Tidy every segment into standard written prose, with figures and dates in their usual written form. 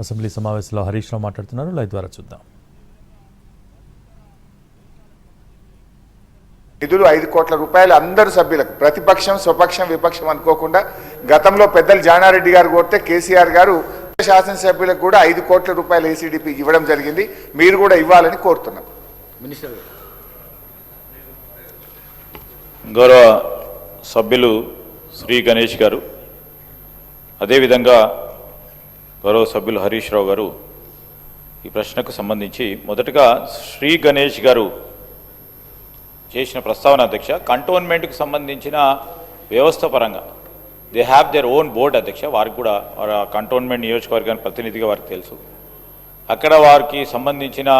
Assembly సమావేశంలో హరీష్ రావు మాట్లాడుతున్నారు. Live ద్వారా చూద్దాం. నిధులు 5 కోట్ల రూపాయలు అందరు సభ్యులకు, ప్రతిపక్షం స్వపక్షం విపక్షం అనుకోకుండా గతంలో పెద్దలు జానారెడ్డి గారు కోరితే కేసీఆర్ గారు శాసనసభ్యులకు కూడా 5 కోట్ల రూపాయలు ఏసీడీపీ ఇవ్వడం జరిగింది. మీరు కూడా ఇవ్వాలని కోరుతున్నాం. మినిస్టర్ గౌరవ సభ్యులు శ్రీ గణేష్ గారు, అదేవిధంగా గౌరవ సభ్యులు హరీష్ రావు గారు ఈ ప్రశ్నకు సంబంధించి మొదటగా శ్రీ గణేష్ గారు చేసిన ప్రస్తావన అధ్యక్ష, కంటోన్మెంట్కి సంబంధించిన వ్యవస్థ పరంగా they have their own board అధ్యక్ష. వారికి కూడా కంటోన్మెంట్ నియోజకవర్గానికి ప్రతినిధిగా వారికి తెలుసు. అక్కడ వారికి సంబంధించిన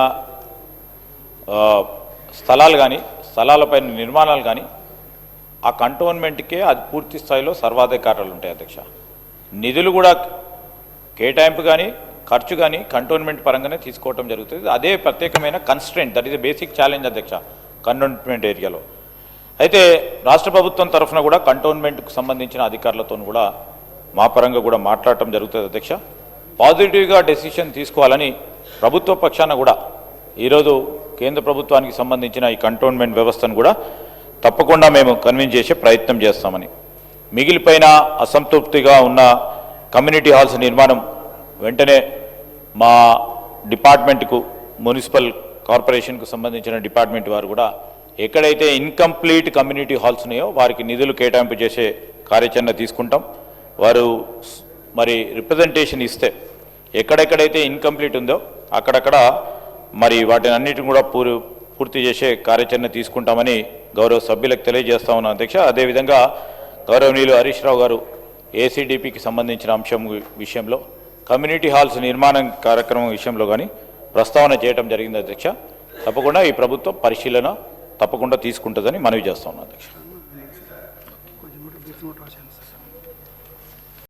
స్థలాలు కానీ స్థలాలపైన నిర్మాణాలు కానీ ఆ కంటోన్మెంట్కే అది పూర్తి స్థాయిలో సర్వాధికారాలు ఉంటాయి అధ్యక్ష. నిధులు కూడా కేటాయింపు కానీ ఖర్చు కానీ కంటోన్మెంట్ పరంగానే తీసుకోవడం జరుగుతుంది. అదే ప్రత్యేకమైన constraint, that is the basic challenge అధ్యక్ష కంటోన్మెంట్ ఏరియాలో. అయితే రాష్ట్ర ప్రభుత్వం తరఫున కూడా కంటోన్మెంట్కు సంబంధించిన అధికారులతో కూడా మా పరంగా కూడా మాట్లాడటం జరుగుతుంది అధ్యక్ష. పాజిటివ్గా డెసిషన్ తీసుకోవాలని ప్రభుత్వ పక్షాన కూడా ఈరోజు కేంద్ర ప్రభుత్వానికి సంబంధించిన ఈ కంటోన్మెంట్ వ్యవస్థను కూడా తప్పకుండా మేము కన్విన్స్ చేసే ప్రయత్నం చేస్తామని, మిగిలిపోయిన అసంతృప్తిగా ఉన్న కమ్యూనిటీ హాల్స్ నిర్మాణం వెంటనే మా డిపార్ట్మెంట్కు, మున్సిపల్ కార్పొరేషన్కు సంబంధించిన డిపార్ట్మెంట్ వారు కూడా ఎక్కడైతే ఇన్కంప్లీట్ కమ్యూనిటీ హాల్స్ ఉన్నాయో వారికి నిధులు కేటాయింపు చేసే కార్యాచరణ తీసుకుంటాం. వారు మరి రిప్రజెంటేషన్ ఇస్తే ఎక్కడెక్కడైతే ఇన్కంప్లీట్ ఉందో అక్కడక్కడ మరి వాటిని అన్నిటిని కూడా పూర్తి చేసే కార్యాచరణ తీసుకుంటామని గౌరవ సభ్యులకు తెలియజేస్తా ఉన్నాం అధ్యక్ష. అదేవిధంగా గౌరవనీయులు హరీష్ రావు గారు ఏసీడీపీకి సంబంధించిన అంశం విషయంలో, కమ్యూనిటీ హాల్స్ నిర్మాణం కార్యక్రమం విషయంలో కానీ ప్రస్తావన చేయడం జరిగింది అధ్యక్ష. తప్పకుండా ఈ ప్రభుత్వం పరిశీలన తప్పకుండా తీసుకుంటుందని మనవి చేస్తా ఉన్నాం అధ్యక్ష.